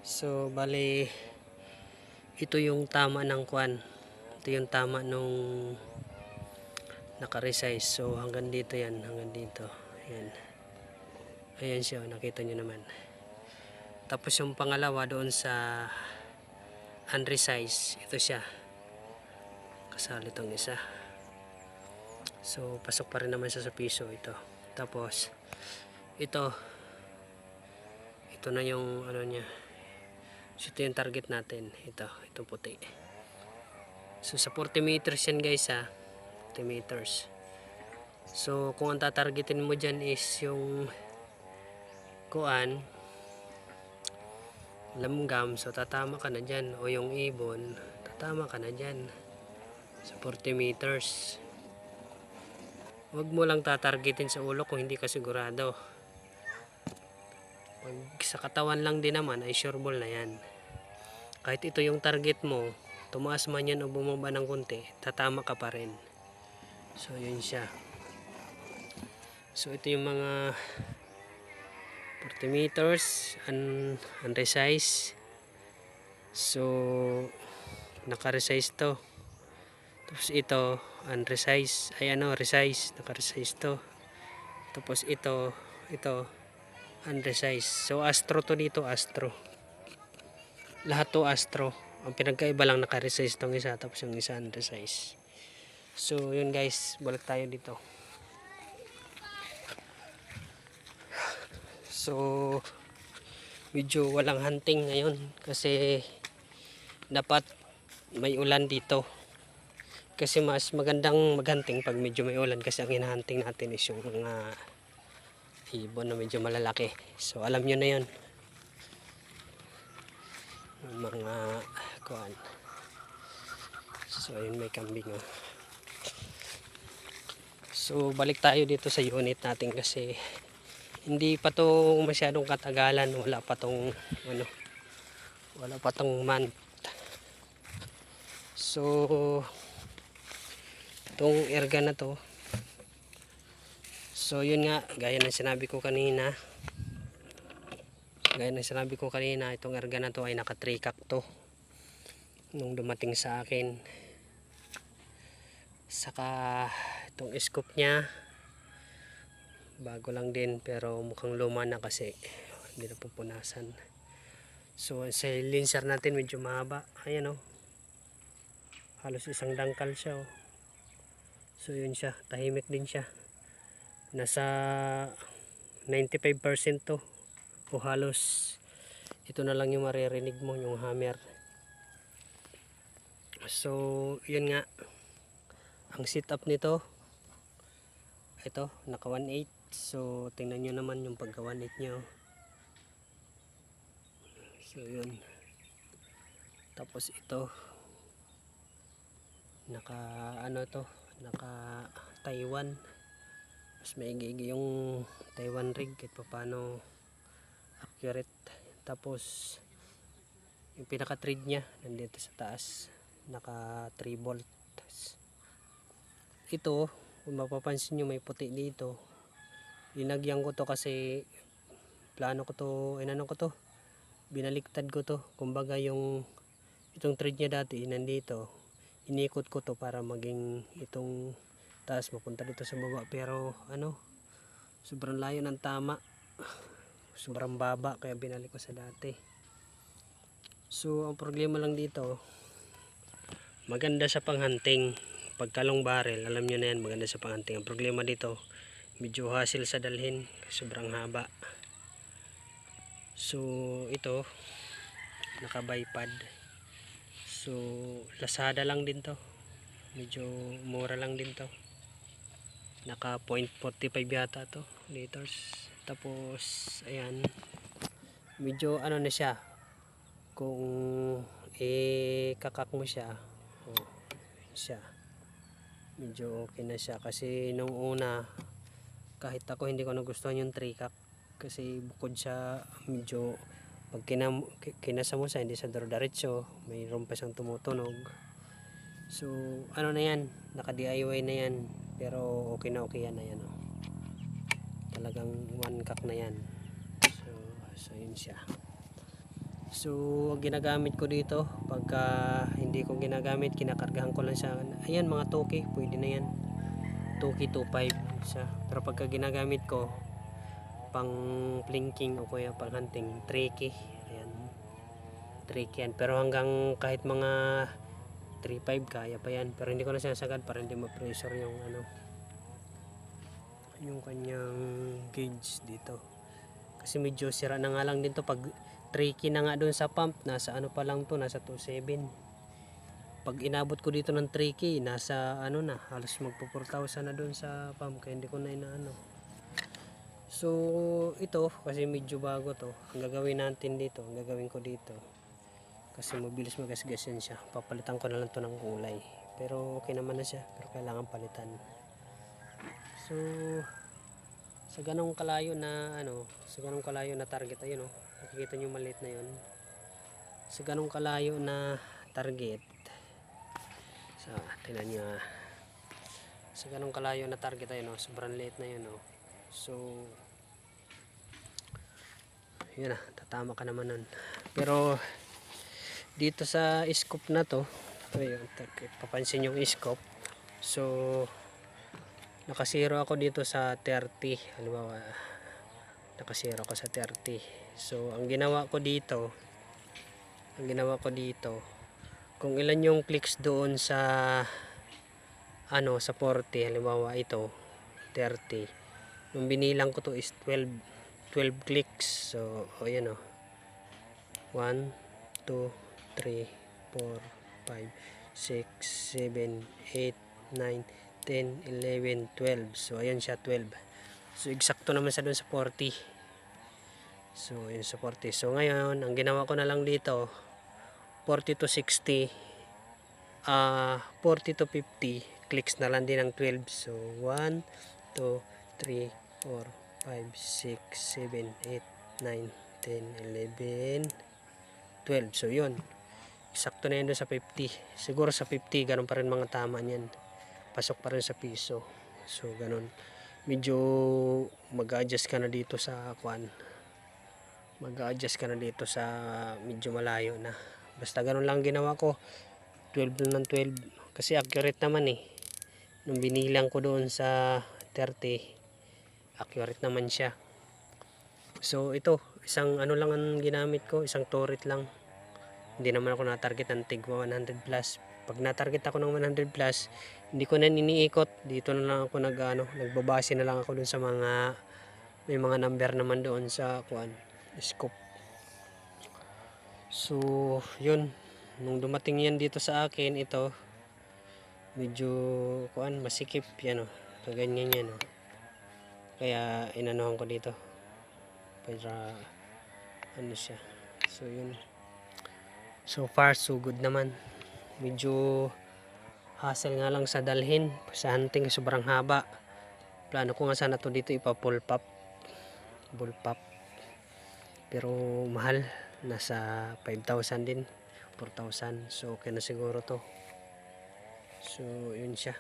So bali ito yung tama ng kwan. Ito yung tama nung naka-resize. So hanggang dito yan, hanggang dito. Ayan. Ayan siya, nakita nyo naman. Tapos yung pangalawa doon sa unresize, ito siya. Kasali itong isa. So pasok pa rin naman siya sa piso ito. Tapos ito na yung ano niya. So ito yung target natin. Itong puti. So sa 40 meters yan guys ha. 40 meters. So kung ang tatargetin mo dyan is yung kuan, lamgam, so tatama ka na dyan. O yung ibon, tatama ka na dyan. Sa 40 meters. Huwag mo lang tatargetin sa ulo kung hindi ka sigurado. Pag sa katawan lang din naman ay sure ball na yan. Kahit ito yung target mo, tumaas man yan o bumaba ng konti, tatama ka pa rin. So yun siya. So ito yung mga 40 meters unresize. So naka-resize to. Tapos ito unresize, ay resize, naka-resize to. Tapos ito unresize. So astro to dito, astro. Lahat to astro. Ang pinagkaiba lang naka-resize tong isa, tapos yung isa unresize. So yun guys, balik tayo dito. So medyo walang hunting ngayon kasi dapat may ulan dito. Kasi mas magandang maghunting pag medyo may ulan, kasi ang hinahunting natin is yung mga ibon na medyo malalaki. So alam nyo na yun, mga kuan. So ayun, may kambing oh. So balik tayo dito sa unit natin kasi hindi pa to masyadong katagalan, wala pa tong month. So itong erga na to, so yun nga, gaya ng sinabi ko kanina, itong erga na to ay naka 3 cock to nung dumating sa akin. Saka itong scoop nya bago lang din, pero mukhang luma na kasi hindi na pupunasan. So sa silencer natin medyo mahaba, ayan halos isang dangkal siya oh. So yun siya, tahimik din siya, nasa 95% to, o halos ito na lang yung maririnig mo, yung hammer. So yun nga, ang setup nito, ito naka 1.8. So tingnan nyo naman yung pagka 1.8 nyo. So yun, tapos ito naka naka Taiwan. Mas maigigi yung Taiwan rig kahit paano accurate. Tapos yung pinaka thread nya nandito sa taas, naka 3 volts. Ito kung mapapansin nyo may puti dito, linagyan ko to kasi plano ko to, binaliktad ko to. Kumbaga yung itong thread nya dati nandito, inikot ko to para maging itong taas mapunta dito sa baba, pero sobrang layo ng tama, sobrang baba, kaya binalik ko sa dati. So ang problema lang dito, maganda sa panghunting pagka long barrel, alam nyo na yan, maganda sa panghunting. Ang problema dito, medyo hassle sa dalhin, sobrang haba. So ito naka bipod. So Lazada lang din to, medyo mura lang din to, naka 0.45 yata to liters. Tapos ayan, medyo na siya, kung kakak mo siya, siya medyo okay na siya. Kasi nung una, kahit ako hindi ko nagustuhan yung 3 cock kasi bukod siya medyo pag kinasa mo sa hindi sa diretso, mayroon pa siyang tumutunog. So na yan, naka DIY na yan, pero okay yan na yan talagang 1 cock na yan. So yun siya. So ang ginagamit ko dito pagka hindi ko ginagamit, kinakargahan ko lang siya. Ayan, mga toki, pwede na yan. Toki 2.5 siya. Pero pagka ginagamit ko pang plinking o kaya pang hunting, tricky. Ayan, tricky yan. Pero hanggang kahit mga 3.5 kaya pa yan. Pero hindi ko na sinasagad para hindi ma-pressure yung yung kanyang gauge dito. Kasi medyo sira na nga lang din to pag tricky na nga doon sa pump. Nasa ano pa lang to, nasa 2.7. Pag inabot ko dito ng tricky, nasa ano na, halos magpo 4,000 na doon sa pump. Kaya hindi ko na inaano. So ito kasi medyo bago to. Ang gagawin natin dito, ang gagawin ko dito, kasi mabilis magasgas yan siya, papalitan ko na lang to ng kulay. Pero okay naman na siya, pero kailangan palitan. So sa ganong kalayo na sa ganong kalayo na target, ayun oh, nakikita nyo maliit na yun. Sa ganong kalayo na target, so tingnan nyo sa ganong kalayo na target, ayun oh, sobrang liit na yun oh. So yun na, tatama ka naman nun. Pero dito sa scope na to, ayun, papansin yung scope. So nakasiro ako dito sa 30, halimbawa nakasiro ako sa 30. So ang ginawa ko dito, kung ilan yung clicks doon sa sa 40, halimbawa ito 30, nung binilang ko to is 12 clicks. So ayan 1 2 3 4 5 6 7 8 9 10 11 12. So ayan siya, 12. So eksakto naman sa doon sa 40. So yun sa 40. So ngayon ang ginawa ko na lang dito, 40 to 60, 40 to 50 clicks na lang din ng 12. So 1 2 3 4 5 6 7 8 9 10 11 12. So yun, eksakto na yun doon sa 50. Siguro sa 50 ganun pa rin mga tama niyan, pasok pa rin sa piso. So ganun, medyo mag-adjust ka na dito sa medyo malayo na. Basta ganun lang ginawa ko, 12 ng 12, kasi accurate naman nung binilang ko doon sa 30, accurate naman siya. So ito, isang lang ang ginamit ko, isang turret lang. Hindi naman ako na-target ng tig 100 plus. Pag na-target ako ng 100 plus, hindi ko na iniikot. Dito na lang ako nagbabase na lang ako dun sa mga, may mga number naman doon sa scope. So yun, nung dumating yan dito sa akin, ito medyo masikip yan kaganyan yan kaya inanuhan ko dito para siya. So yun, so far so good naman. Medyo hassle nga lang sa dalhin sa hunting, sobrang haba. Plano ko nga sana to dito bull pop, pero mahal, nasa 5,000 din, 4,000. So okay na siguro to. So yun siya,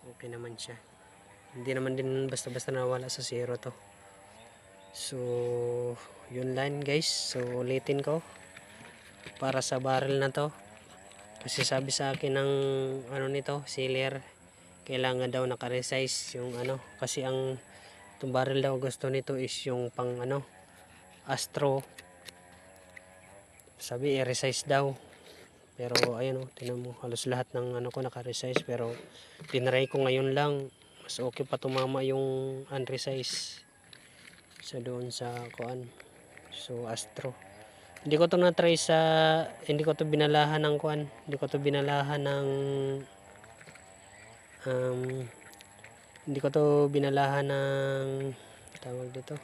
okay naman siya, hindi naman din basta-basta nawala sa zero to. So yun lang guys. So ulitin ko para sa barrel na to, kasi sabi sa akin ng nito seller, kailangan daw naka-resize yung kasi itong barrel daw gusto nito is yung pang Astro, sabi i-resize daw. Pero ayun tingnan mo, halos lahat ng ko naka-resize, pero tinry ko ngayon lang, mas okay pa tumama yung unresize sa doon sa so Astro. Hindi ko to na-try hindi ko to binalahan ng tawag dito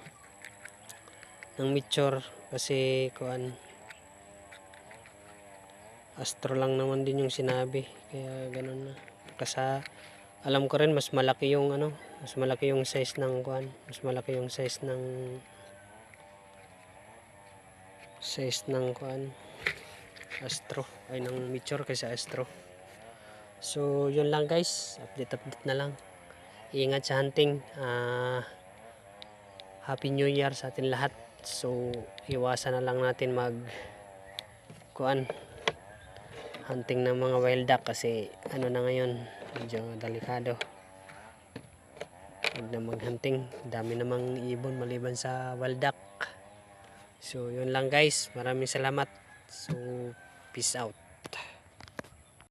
ng Meteor, kasi Astro lang naman din yung sinabi, kaya ganun na. Kasi alam ko rin mas malaki yung size ng Astro ay ng Meteor kaysa Astro. So yun lang guys, update na lang. Ingat sa hunting. Happy New Year sa atin lahat. So iwasan na lang natin mag hunting ng mga wild duck kasi ano na ngayon, medyo delikado. Huwag na maghunting, dami namang ibon maliban sa wild duck. So yun lang guys, maraming salamat. So peace out.